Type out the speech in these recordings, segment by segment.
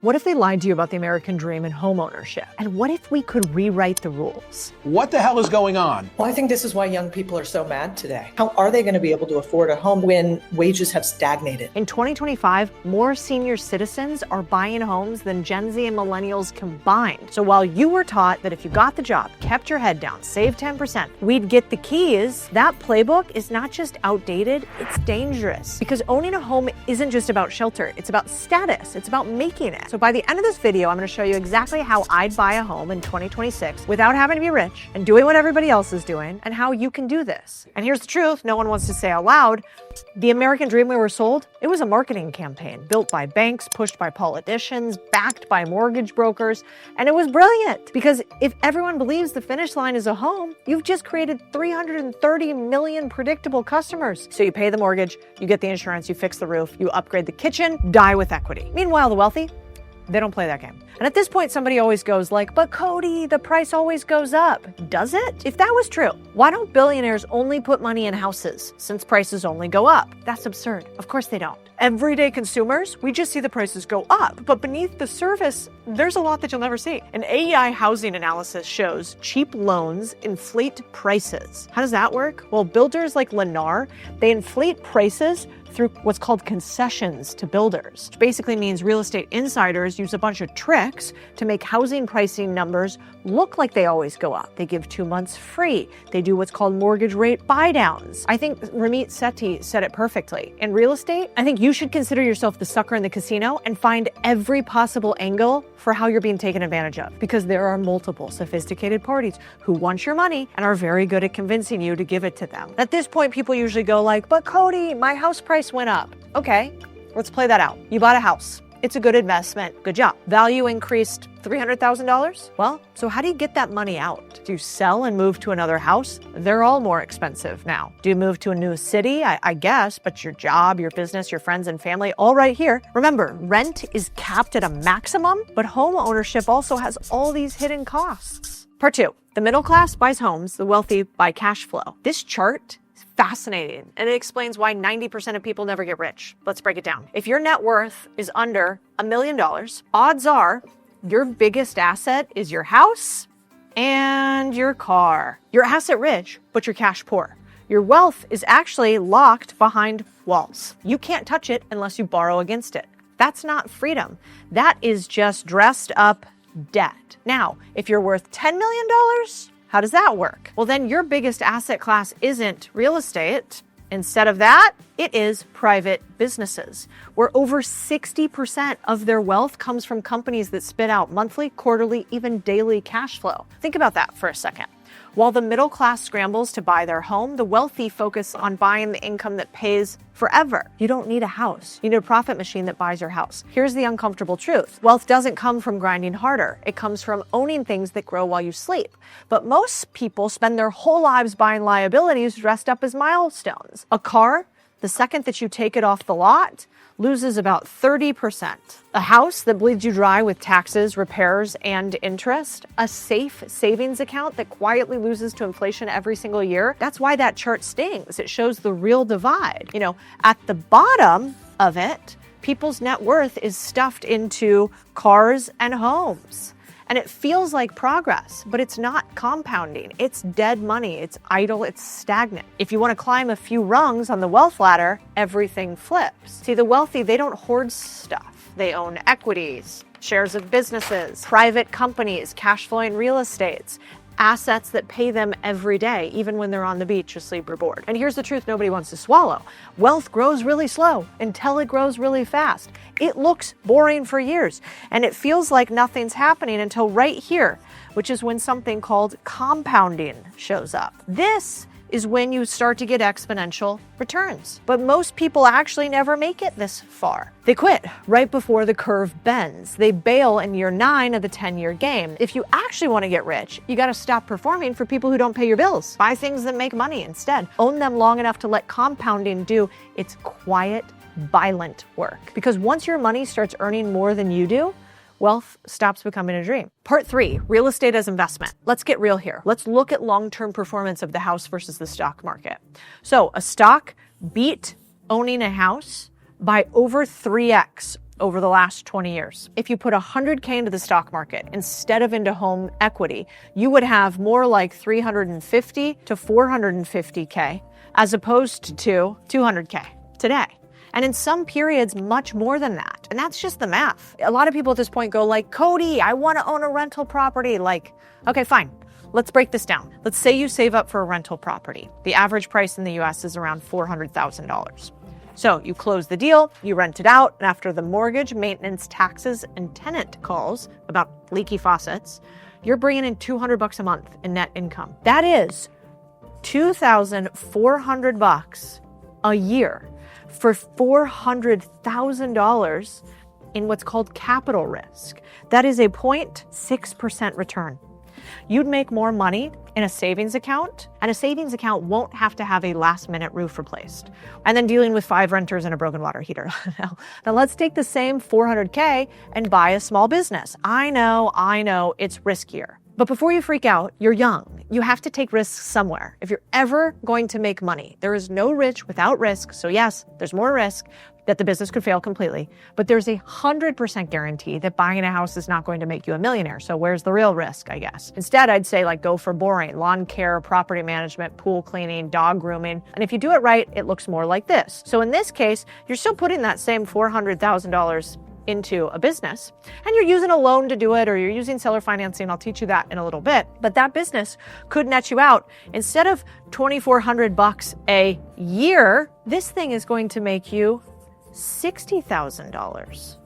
What if they lied to you about the American dream and home ownership? And what if we could rewrite the rules? What the hell is going on? Well, I think this is why young people are so mad today. How are they going to be able to afford a home when wages have stagnated? In 2025, more senior citizens are buying homes than Gen Z and millennials combined. So while you were taught that if you got the job, kept your head down, saved 10%, we'd get the keys, that playbook is not just outdated, it's dangerous. Because owning a home isn't just about shelter, it's about status, it's about making it. So by the end of this video, I'm going to show you exactly how I'd buy a home in 2026 without having to be rich and doing what everybody else is doing, and how you can do this. And here's the truth, no one wants to say out loud, the American dream we were sold, it was a marketing campaign built by banks, pushed by politicians, backed by mortgage brokers, and it was brilliant. Because if everyone believes the finish line is a home, you've just created 330 million predictable customers. So you pay the mortgage, you get the insurance, you fix the roof, you upgrade the kitchen, die with equity. Meanwhile, the wealthy, they don't play that game. And at this point, somebody always goes like, but Cody, the price always goes up. Does it? If that was true, why don't billionaires only put money in houses since prices only go up? That's absurd. Of course they don't. Everyday consumers, we just see the prices go up, but beneath the surface, there's a lot that you'll never see. An AEI housing analysis shows cheap loans inflate prices. How does that work? Well, builders like Lennar, they inflate prices through what's called concessions to builders, which basically means real estate insiders use a bunch of tricks to make housing pricing numbers look like they always go up. They give 2 months free. They do what's called mortgage rate buy downs. I think Ramit Sethi said it perfectly. In real estate, I think you should consider yourself the sucker in the casino and find every possible angle for how you're being taken advantage of, because there are multiple sophisticated parties who want your money and are very good at convincing you to give it to them. At this point, people usually go like, but Cody, my house price went up. Okay, let's play that out. You bought a house. It's a good investment. Good job. Value increased $300,000? Well, so how do you get that money out? Do you sell and move to another house? They're all more expensive now. Do you move to a new city? I guess, but your job, your business, your friends and family, all right here. Remember, rent is capped at a maximum, but home ownership also has all these hidden costs. Part 2, the middle class buys homes, the wealthy buy cash flow. This chart fascinating, and it explains why 90% of people never get rich. Let's break it down. If your net worth is under $1 million, odds are your biggest asset is your house and your car. You're asset rich, but you're cash poor. Your wealth is actually locked behind walls. You can't touch it unless you borrow against it. That's not freedom. That is just dressed up debt. Now, if you're worth $10 million, how does that work? Well, then your biggest asset class isn't real estate. Instead of that, it is private businesses, where over 60% of their wealth comes from companies that spit out monthly, quarterly, even daily cash flow. Think about that for a second. While the middle class scrambles to buy their home, the wealthy focus on buying the income that pays forever. You don't need a house. You need a profit machine that buys your house. Here's the uncomfortable truth. Wealth doesn't come from grinding harder. It comes from owning things that grow while you sleep. But most people spend their whole lives buying liabilities dressed up as milestones. A car, the second that you take it off the lot, loses about 30%. A house that bleeds you dry with taxes, repairs, and interest. A safe savings account that quietly loses to inflation every single year. That's why that chart stings. It shows the real divide. You know, at the bottom of it, people's net worth is stuffed into cars and homes. And it feels like progress, but it's not compounding. It's dead money, it's idle, it's stagnant. If you want to climb a few rungs on the wealth ladder, everything flips. See, the wealthy, they don't hoard stuff. They own equities, shares of businesses, private companies, cash flowing real estates, assets that pay them every day, even when they're on the beach asleep or bored. And here's the truth nobody wants to swallow. Wealth grows really slow until it grows really fast. It looks boring for years, and it feels like nothing's happening until right here, which is when something called compounding shows up. This is when you start to get exponential returns. But most people actually never make it this far. They quit right before the curve bends. They bail in year 9 of the 10-year game. If you actually want to get rich, you got to stop performing for people who don't pay your bills. Buy things that make money instead. Own them long enough to let compounding do its quiet, violent work. Because once your money starts earning more than you do, wealth stops becoming a dream. Part 3, real estate as investment. Let's get real here. Let's look at long-term performance of the house versus the stock market. So a stock beat owning a house by over 3x over the last 20 years. If you put 100K into the stock market instead of into home equity, you would have more like 350 to 450K as opposed to 200K today. And in some periods, much more than that. And that's just the math. A lot of people at this point go like, Codie, I want to own a rental property. Like, okay, fine. Let's break this down. Let's say you save up for a rental property. The average price in the US is around $400,000. So you close the deal, you rent it out, and after the mortgage, maintenance, taxes, and tenant calls about leaky faucets, you're bringing in $200 a month in net income. That is $2,400 a year for $400,000 in what's called capital risk. That is a 0.6% return. You'd make more money in a savings account, and a savings account won't have to have a last-minute roof replaced. And then dealing with 5 renters and a broken water heater. Now let's take the same $400K and buy a small business. I know, it's riskier. But before you freak out, you're young. You have to take risks somewhere. If you're ever going to make money, there is no rich without risk. So yes, there's more risk that the business could fail completely, but there's a 100% guarantee that buying a house is not going to make you a millionaire. So where's the real risk, I guess? Instead, I'd say like go for boring, lawn care, property management, pool cleaning, dog grooming. And if you do it right, it looks more like this. So in this case, you're still putting that same $400,000 into a business, and you're using a loan to do it, or you're using seller financing. I'll teach you that in a little bit. But that business could net you out, instead of $2,400 a year, this thing is going to make you $60,000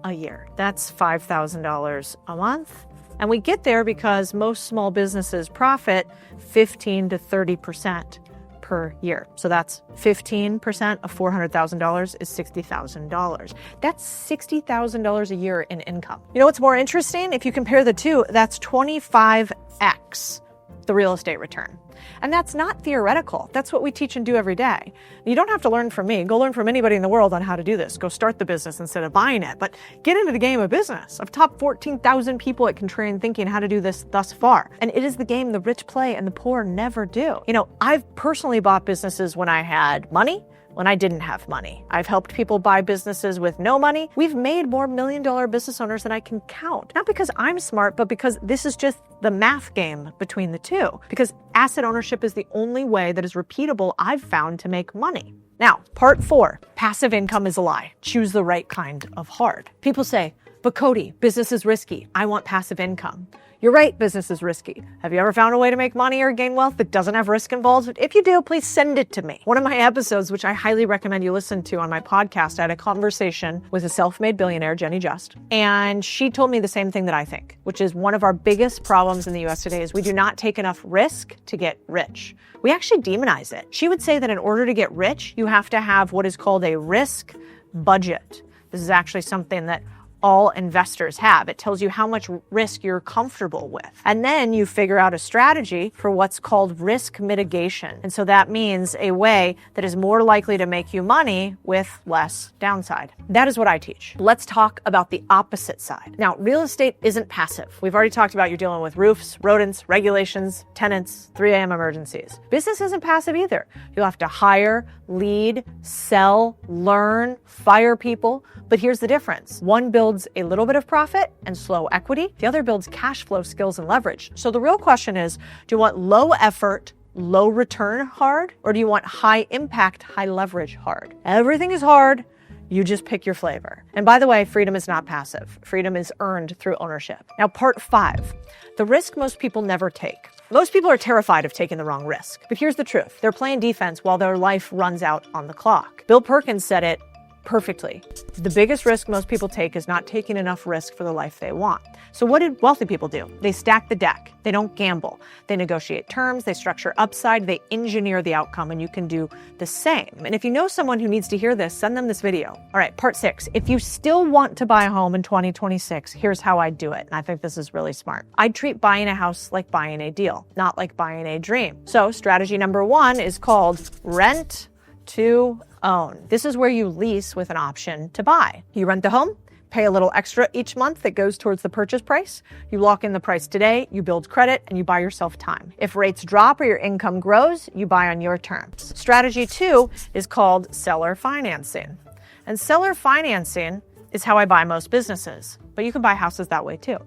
a year. That's $5,000 a month. And we get there because most small businesses profit 15 to 30% per year. So that's 15% of $400,000 is $60,000. That's $60,000 a year in income. You know what's more interesting? If you compare the two, that's 25x the real estate return. And that's not theoretical. That's what we teach and do every day. You don't have to learn from me. Go learn from anybody in the world on how to do this. Go start the business instead of buying it. But get into the game of business. I've taught 14,000 people at Contrarian Thinking how to do this thus far. And it is the game the rich play and the poor never do. You know, I've personally bought businesses when I had money, when I didn't have money. I've helped people buy businesses with no money. We've made more million-dollar business owners than I can count. Not because I'm smart, but because this is just the math game between the two. Because asset ownership is the only way that is repeatable I've found to make money. Now, part 4, passive income is a lie. Choose the right kind of hard. People say, but Codie, business is risky. I want passive income. You're right, business is risky. Have you ever found a way to make money or gain wealth that doesn't have risk involved? If you do, please send it to me. One of my episodes, which I highly recommend you listen to on my podcast, I had a conversation with a self-made billionaire, Jenny Just, and she told me the same thing that I think, which is one of our biggest problems in the US today is we do not take enough risk to get rich. We actually demonize it. She would say that in order to get rich, you have to have what is called a risk budget. This is actually something that all investors have. It tells you how much risk you're comfortable with. And then you figure out a strategy for what's called risk mitigation. And so that means a way that is more likely to make you money with less downside. That is what I teach. Let's talk about the opposite side. Now, real estate isn't passive. We've already talked about you're dealing with roofs, rodents, regulations, tenants, 3 a.m. emergencies. Business isn't passive either. You'll have to hire, lead, sell, learn, fire people. But here's the difference. One builds a little bit of profit and slow equity. The other builds cash flow, skills, and leverage. So the real question is, do you want low effort, low return hard, or do you want high impact, high leverage hard? Everything is hard. You just pick your flavor. And by the way, freedom is not passive. Freedom is earned through ownership. Now, part 5, the risk most people never take. Most people are terrified of taking the wrong risk. But here's the truth. They're playing defense while their life runs out on the clock. Bill Perkins said it perfectly. The biggest risk most people take is not taking enough risk for the life they want. So what did wealthy people do? They stack the deck. They don't gamble. They negotiate terms. They structure upside. They engineer the outcome, and you can do the same. And if you know someone who needs to hear this, send them this video. All right, part 6. If you still want to buy a home in 2026, here's how I'd do it. And I think this is really smart. I'd treat buying a house like buying a deal, not like buying a dream. So strategy number 1 is called rent to own. This is where you lease with an option to buy. You rent the home, pay a little extra each month that goes towards the purchase price. You lock in the price today, you build credit, and you buy yourself time. If rates drop or your income grows, you buy on your terms. Strategy 2 is called seller financing. And seller financing is how I buy most businesses, but you can buy houses that way too.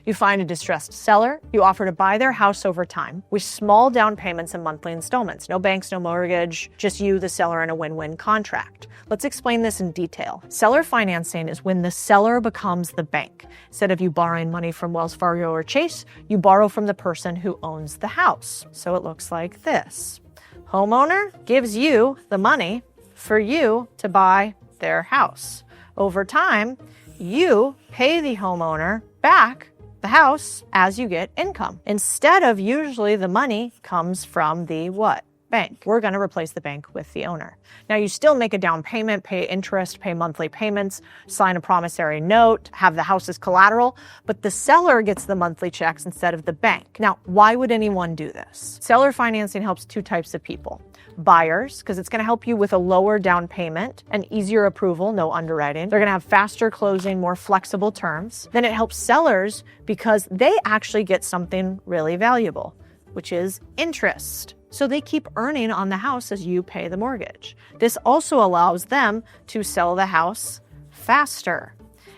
You find a distressed seller, you offer to buy their house over time with small down payments and monthly installments. No banks, no mortgage, just you, the seller, in a win-win contract. Let's explain this in detail. Seller financing is when the seller becomes the bank. Instead of you borrowing money from Wells Fargo or Chase, you borrow from the person who owns the house. So it looks like this. Homeowner gives you the money for you to buy their house. Over time, you pay the homeowner back the house as you get income. Instead of usually the money comes from the what? Bank. We're going to replace the bank with the owner. Now you still make a down payment, pay interest, pay monthly payments, sign a promissory note, have the house as collateral, but the seller gets the monthly checks instead of the bank. Now, why would anyone do this? Seller financing helps two types of people. Buyers, because it's going to help you with a lower down payment and easier approval, no underwriting. They're going to have faster closing, more flexible terms. Then it helps sellers because they actually get something really valuable, which is interest. So they keep earning on the house as you pay the mortgage. This also allows them to sell the house faster.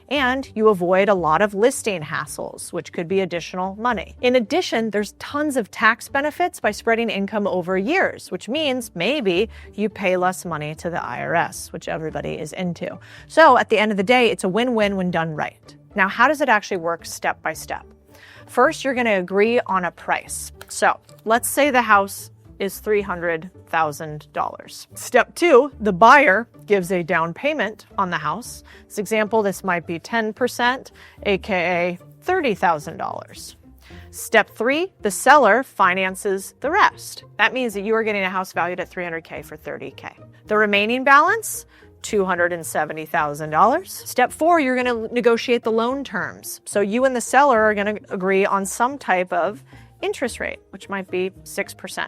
And you avoid a lot of listing hassles, which could be additional money. In addition, there's tons of tax benefits by spreading income over years, which means maybe you pay less money to the IRS, which everybody is into. So at the end of the day, it's a win-win when done right. Now, how does it actually work step by step? First, you're going to agree on a price. So let's say the house is $300,000. Step 2, the buyer gives a down payment on the house. This example, this might be 10%, aka $30,000. Step 3, the seller finances the rest. That means that you are getting a house valued at $300K for $30K. The remaining balance, $270,000. Step 4, you're going to negotiate the loan terms. So you and the seller are going to agree on some type of interest rate, which might be 6%.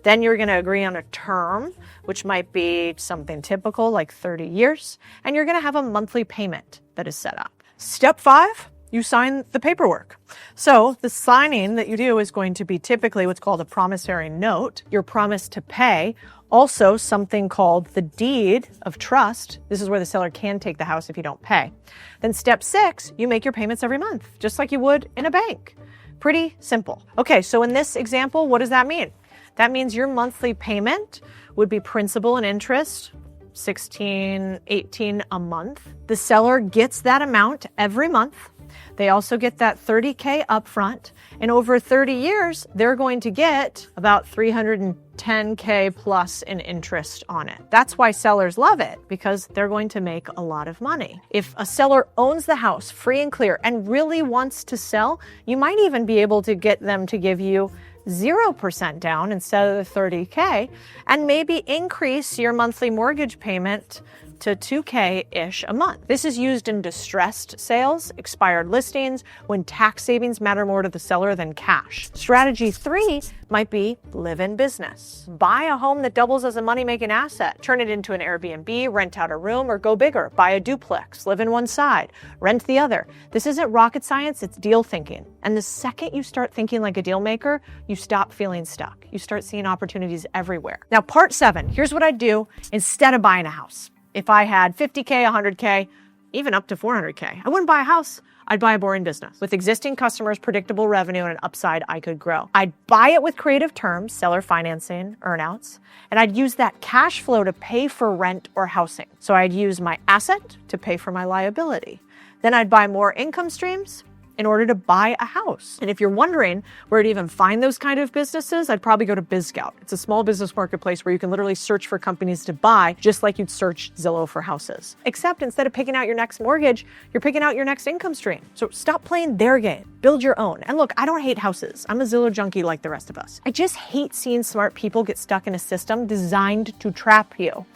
Then you're going to agree on a term, which might be something typical like 30 years. And you're going to have a monthly payment that is set up. Step 5, you sign the paperwork. So the signing that you do is going to be typically what's called a promissory note, your promise to pay. Also something called the deed of trust. This is where the seller can take the house if you don't pay. Then step 6, you make your payments every month, just like you would in a bank. Pretty simple. Okay, so in this example, what does that mean? That means your monthly payment would be principal and interest, $16, $18 a month. The seller gets that amount every month. They also get that $30K upfront. And over 30 years, they're going to get about $310K plus in interest on it. That's why sellers love it, because they're going to make a lot of money. If a seller owns the house free and clear and really wants to sell, you might even be able to get them to give you 0% down instead of the $30K and maybe increase your monthly mortgage payment to $2K-ish a month. This is used in distressed sales, expired listings, when tax savings matter more to the seller than cash. Strategy 3 might be live in business. Buy a home that doubles as a money-making asset. Turn it into an Airbnb, rent out a room, or go bigger. Buy a duplex, live in one side, rent the other. This isn't rocket science, it's deal thinking. And the second you start thinking like a deal maker, you stop feeling stuck. You start seeing opportunities everywhere. Now, part 7, here's what I'd do instead of buying a house. If I had 50K, 100K, even up to 400K, I wouldn't buy a house. I'd buy a boring business. With existing customers, predictable revenue, and an upside I could grow. I'd buy it with creative terms, seller financing, earnouts, and I'd use that cash flow to pay for rent or housing. So I'd use my asset to pay for my liability. Then I'd buy more income streams in order to buy a house. And if you're wondering where to even find those kind of businesses, I'd probably go to BizScout. It's a small business marketplace where you can literally search for companies to buy, just like you'd search Zillow for houses. Except instead of picking out your next mortgage, you're picking out your next income stream. So stop playing their game. Build your own. And look, I don't hate houses. I'm a Zillow junkie like the rest of us. I just hate seeing smart people get stuck in a system designed to trap you.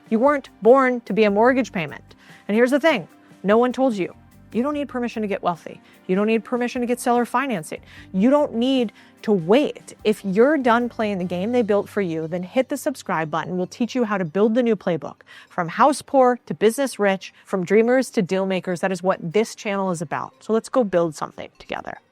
You weren't born to be a mortgage payment. And here's the thing, no one told you. You don't need permission to get wealthy. You don't need permission to get seller financing. You don't need to wait. If you're done playing the game they built for you, then hit the subscribe button. We'll teach you how to build the new playbook. From house poor to business rich, from dreamers to deal makers, that is what this channel is about. So let's go build something together.